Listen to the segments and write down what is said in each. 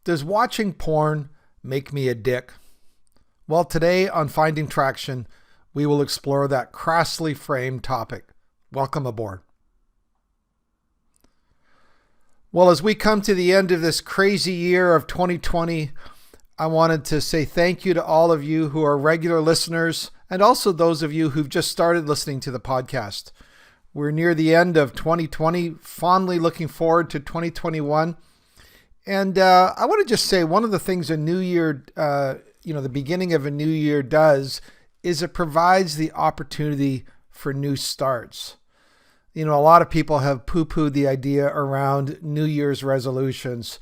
Does watching porn make me a dick? Well, today on Finding Traction, we will explore that crassly framed topic. Welcome aboard. Well, as we come to the end of this crazy year of 2020, I wanted to say thank you to all of you who are regular listeners and also those of you who've just started listening to the podcast. We're near the end of 2020, fondly looking forward to 2021. And I want to just say one of the things a new year, the beginning of a new year does is it provides the opportunity for new starts. A lot of people have poo-pooed the idea around New Year's resolutions.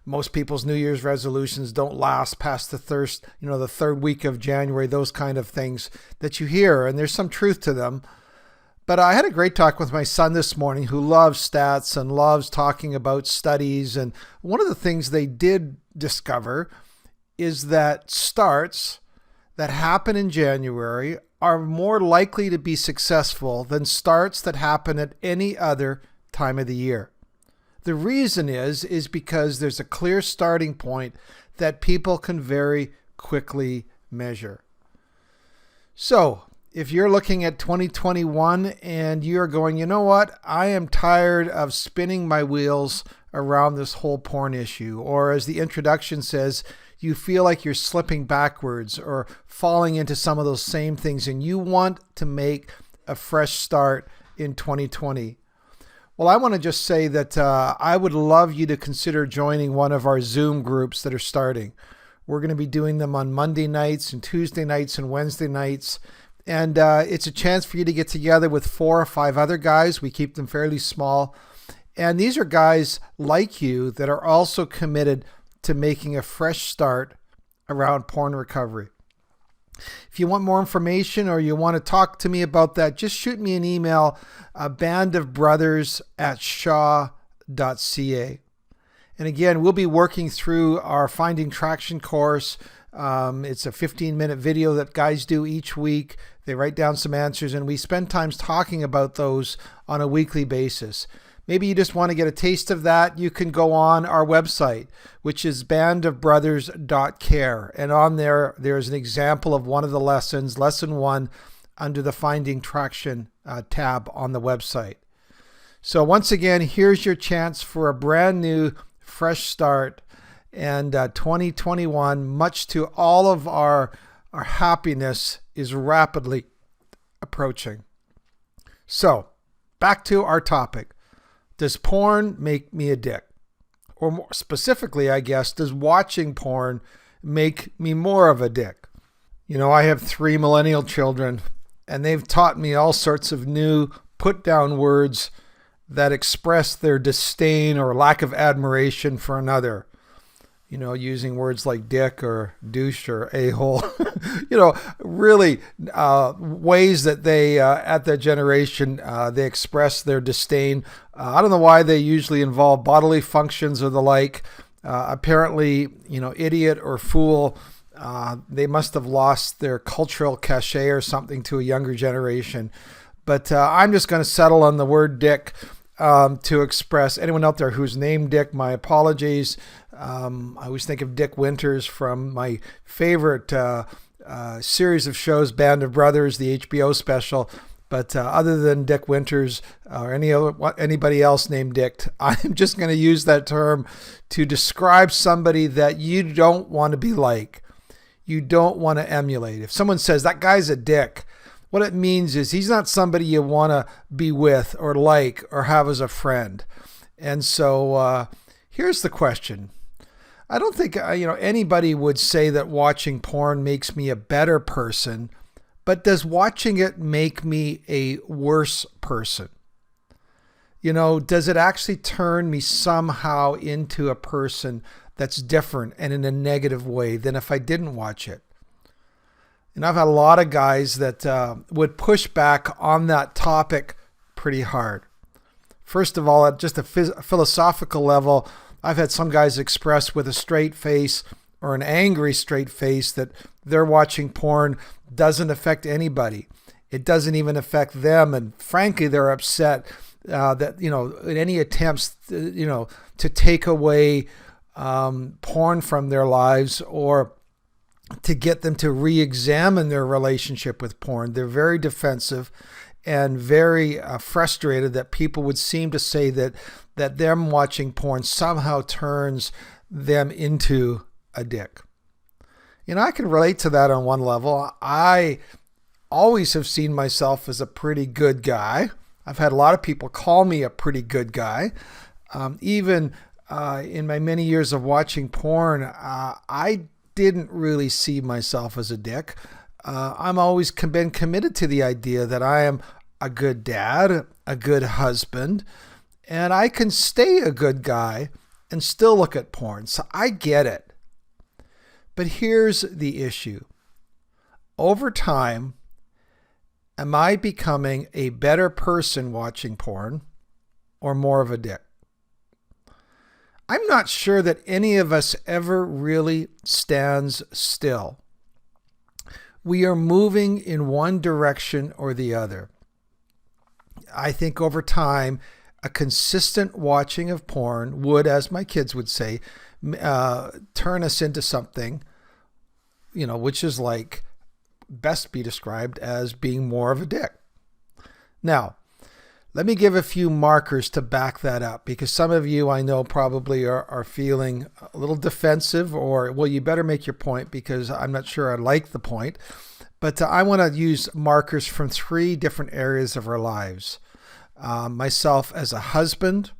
Most people's New Year's resolutions don't last past the third week of January, those kind of things that you hear, and there's some truth to them. But I had a great talk with my son this morning who loves stats and loves talking about studies. And one of the things they did discover is that starts that happen in January are more likely to be successful than starts that happen at any other time of the year. The reason is because there's a clear starting point that people can very quickly measure. So, if you're looking at 2021 and you're going, you know what, I am tired of spinning my wheels around this whole porn issue, or as the introduction says, you feel like you're slipping backwards or falling into some of those same things and you want to make a fresh start in 2020. Well, I want to just say that I would love you to consider joining one of our Zoom groups that are starting. We're going to be doing them on Monday nights and Tuesday nights and Wednesday nights. And it's a chance for you to get together with 4 or 5 other guys. We keep them fairly small. And these are guys like you that are also committed to making a fresh start around porn recovery. If you want more information or you want to talk to me about that, just shoot me an email, bandofbrothers@shaw.ca. And again, we'll be working through our Finding Traction course. It's a 15-minute video that guys do each week. They write down some answers, and we spend time talking about those on a weekly basis. Maybe you just want to get a taste of that. You can go on our website, which is bandofbrothers.care. And on there's an example of one of the lessons, lesson 1, under the Finding Traction tab on the website. So once again, here's your chance for a brand new, fresh start. And 2021, much to all of our happiness, is rapidly approaching. So, back to our topic. Does porn make me a dick? Or more specifically, I guess, does watching porn make me more of a dick? I have 3 millennial children, and they've taught me all sorts of new put-down words that express their disdain or lack of admiration for another. Using words like dick or douche or a-hole, really ways that they, at that generation, they express their disdain. I don't know why they usually involve bodily functions or the like. Apparently, idiot or fool, they must have lost their cultural cachet or something to a younger generation. But I'm just going to settle on the word dick to express anyone out there who's named Dick, my apologies. I always think of Dick Winters from my favorite series of shows, Band of Brothers, the HBO special. But other than Dick Winters or anybody else named Dick, I'm just going to use that term to describe somebody that you don't want to be like. You don't want to emulate. If someone says, that guy's a dick, what it means is he's not somebody you want to be with or like or have as a friend. And so here's the question. I don't think anybody would say that watching porn makes me a better person, but does watching it make me a worse person? Does it actually turn me somehow into a person that's different and in a negative way than if I didn't watch it? And I've had a lot of guys that would push back on that topic pretty hard. First of all, at just a philosophical level, I've had some guys express with a straight face or an angry straight face that they're watching porn doesn't affect anybody. It doesn't even affect them. And frankly, they're upset that, in any attempts, to take away porn from their lives or to get them to re-examine their relationship with porn. They're very defensive and very frustrated that people would seem to say that them watching porn somehow turns them into a dick. I can relate to that on one level. I always have seen myself as a pretty good guy. I've had a lot of people call me a pretty good guy. Even in my many years of watching porn, I didn't really see myself as a dick. I'm always been committed to the idea that I am a good dad, a good husband, and I can stay a good guy and still look at porn. So I get it. But here's the issue. Over time, am I becoming a better person watching porn or more of a dick? I'm not sure that any of us ever really stands still. We are moving in one direction or the other. I think over time, a consistent watching of porn would, as my kids would say, turn us into something, which is like best be described as being more of a dick. Now, let me give a few markers to back that up, because some of you I know probably are feeling a little defensive or, well, you better make your point because I'm not sure I like the point. But I want to use markers from 3 different areas of our lives. Myself as a husband,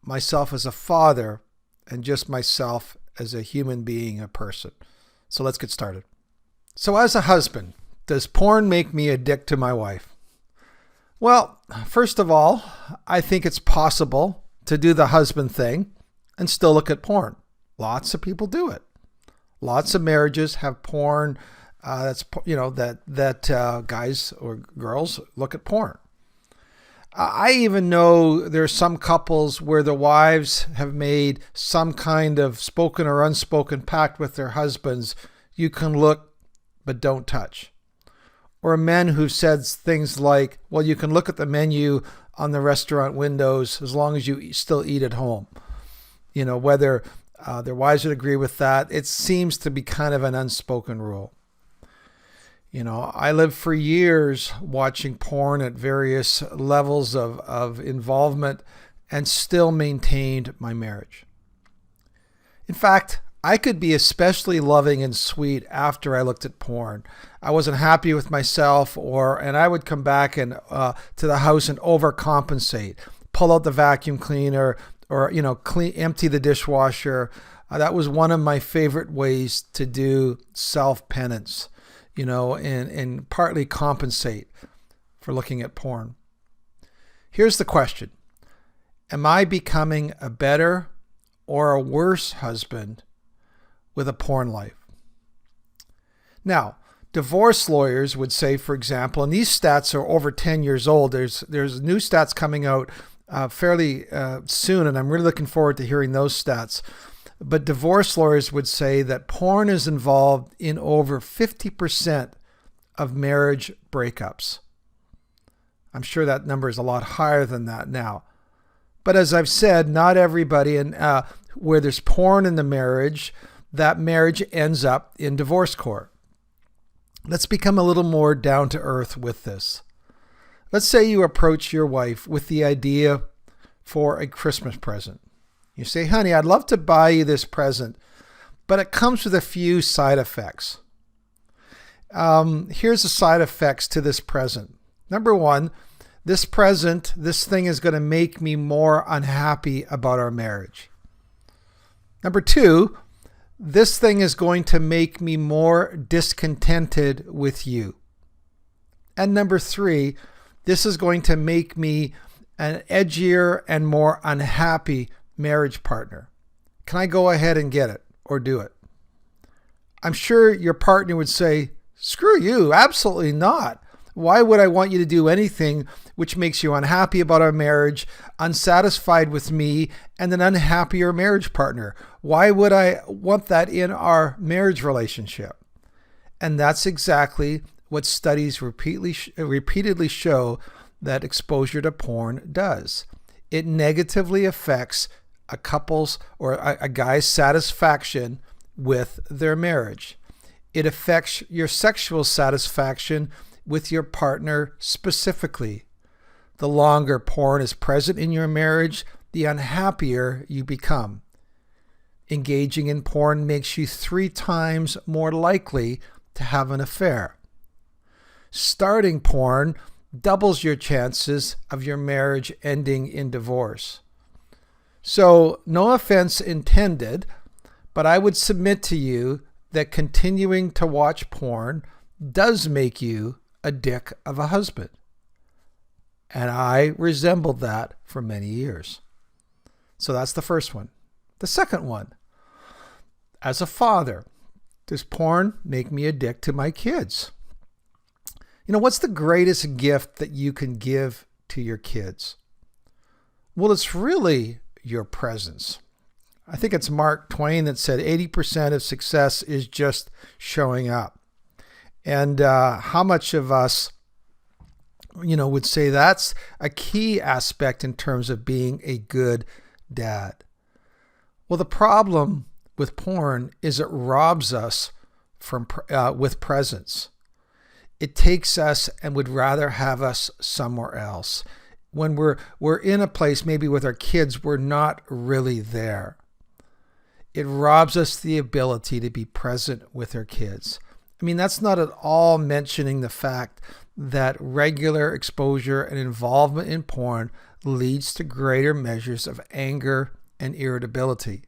myself as a father, and just myself as a human being, a person. So let's get started. So as a husband, does porn make me a dick to my wife? Well, first of all, I think it's possible to do the husband thing and still look at porn. Lots of people do it. Lots of marriages have porn. That guys or girls look at porn. I even know there's some couples where the wives have made some kind of spoken or unspoken pact with their husbands. You can look, but don't touch. Or men who've said things like, well, you can look at the menu on the restaurant windows as long as you still eat at home. Whether their wives would agree with that, it seems to be kind of an unspoken rule. I lived for years watching porn at various levels of involvement and still maintained my marriage. In fact, I could be especially loving and sweet after I looked at porn. I wasn't happy with myself, and I would come back and to the house and overcompensate, pull out the vacuum cleaner, or empty the dishwasher. That was one of my favorite ways to do self-penance. And partly compensate for looking at porn. Here's the question. Am I becoming a better or a worse husband with a porn life? Now, divorce lawyers would say, for example, and these stats are over 10 years old. There's new stats coming out fairly soon, and I'm really looking forward to hearing those stats. But divorce lawyers would say that porn is involved in over 50% of marriage breakups. I'm sure that number is a lot higher than that now. But as I've said, not everybody, and where there's porn in the marriage, that marriage ends up in divorce court. Let's become a little more down to earth with this. Let's say you approach your wife with the idea for a Christmas present. You say, honey, I'd love to buy you this present, but it comes with a few side effects. Here's the side effects to this present. Number 1, this thing is going to make me more unhappy about our marriage. Number 2, this thing is going to make me more discontented with you. And number 3, this is going to make me an edgier and more unhappy marriage partner. Can I go ahead and get it or do it? I'm sure your partner would say, screw you, absolutely not. Why would I want you to do anything which makes you unhappy about our marriage, unsatisfied with me, and an unhappier marriage partner? Why would I want that in our marriage relationship? And that's exactly what studies repeatedly show that exposure to porn does. It negatively affects a couple's or a guy's satisfaction with their marriage. It affects your sexual satisfaction with your partner specifically. The longer porn is present in your marriage, the unhappier you become. Engaging in porn makes you 3 times more likely to have an affair. Starting porn doubles your chances of your marriage ending in divorce. So, no offense intended, but I would submit to you that continuing to watch porn does make you a dick of a husband. And I resembled that for many years. So that's the first one. The second one, as a father, does porn make me a dick to my kids? You know, what's the greatest gift that you can give to your kids? Well, it's really your presence. I think it's Mark Twain that said 80% of success is just showing up. And how much of us, would say that's a key aspect in terms of being a good dad? Well, the problem with porn is it robs us from with presence. It takes us and would rather have us somewhere else. When we're in a place, maybe with our kids, we're not really there. It robs us the ability to be present with our kids. I mean, that's not at all mentioning the fact that regular exposure and involvement in porn leads to greater measures of anger and irritability.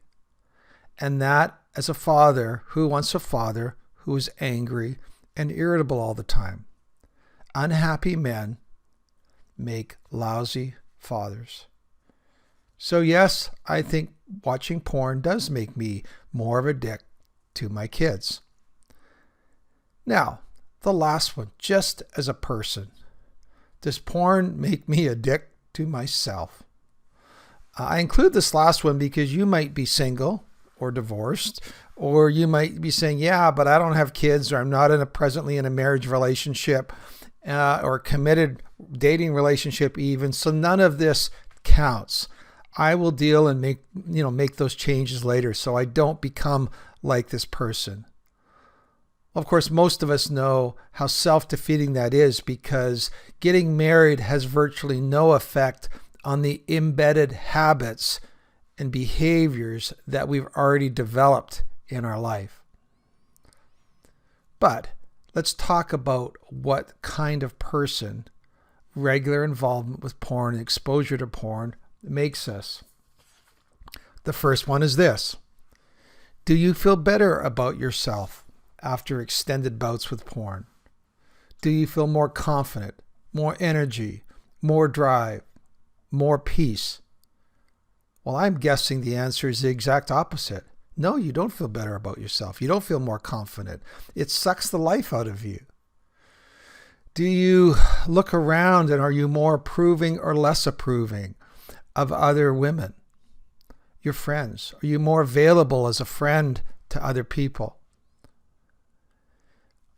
And that, as a father, who wants a father who is angry and irritable all the time? Unhappy men make lousy fathers. So yes, I think watching porn does make me more of a dick to my kids. Now, the last one, just as a person, does porn make me a dick to myself? I include this last one because you might be single or divorced, or you might be saying, yeah, but I don't have kids, or I'm not presently in a marriage relationship or committed dating relationship even, so none of this counts. I will deal and make those changes later so I don't become like this person. Of course, most of us know how self-defeating that is, because getting married has virtually no effect on the embedded habits and behaviors that we've already developed in our life. But let's talk about what kind of person regular involvement with porn and exposure to porn makes us. The first one is this: do you feel better about yourself after extended bouts with porn? Do you feel more confident, more energy, more drive, more peace? Well, I'm guessing the answer is the exact opposite. No, you don't feel better about yourself. You don't feel more confident. It sucks the life out of you. Do you look around and are you more approving or less approving of other women, your friends? Are you more available as a friend to other people?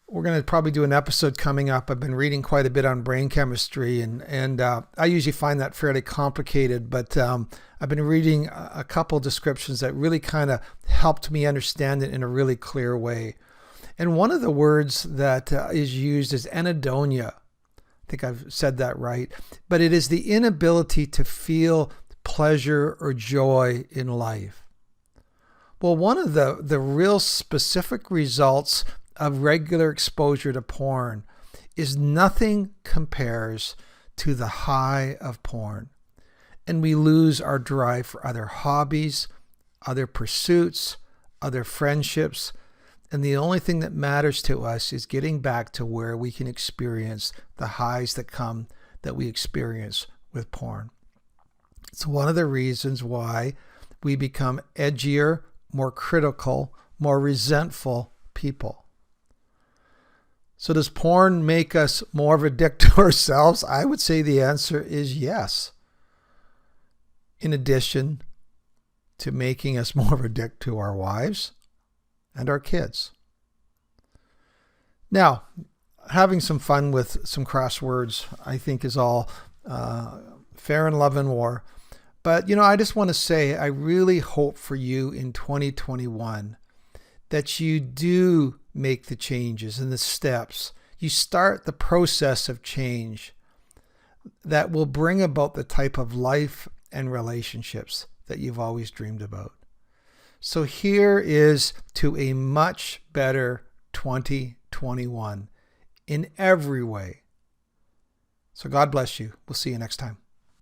We're going to probably do an episode coming up. I've been reading quite a bit on brain chemistry, and I usually find that fairly complicated, but I've been reading a couple descriptions that really kind of helped me understand it in a really clear way. And one of the words that is used is anhedonia. I think I've said that right, but it is the inability to feel pleasure or joy in life. Well, one of the real specific results of regular exposure to porn is nothing compares to the high of porn. And we lose our drive for other hobbies, other pursuits, other friendships. And the only thing that matters to us is getting back to where we can experience the highs that we experience with porn. It's one of the reasons why we become edgier, more critical, more resentful people. So does porn make us more of a dick to ourselves? I would say the answer is yes. In addition to making us more of a dick to our wives and our kids. Now, having some fun with some crosswords, I think, is all fair in love and war. But, I just want to say, I really hope for you in 2021 that you do make the changes and the steps. You start the process of change that will bring about the type of life and relationships that you've always dreamed about. So here is to a much better 2021 in every way. So God bless you. We'll see you next time.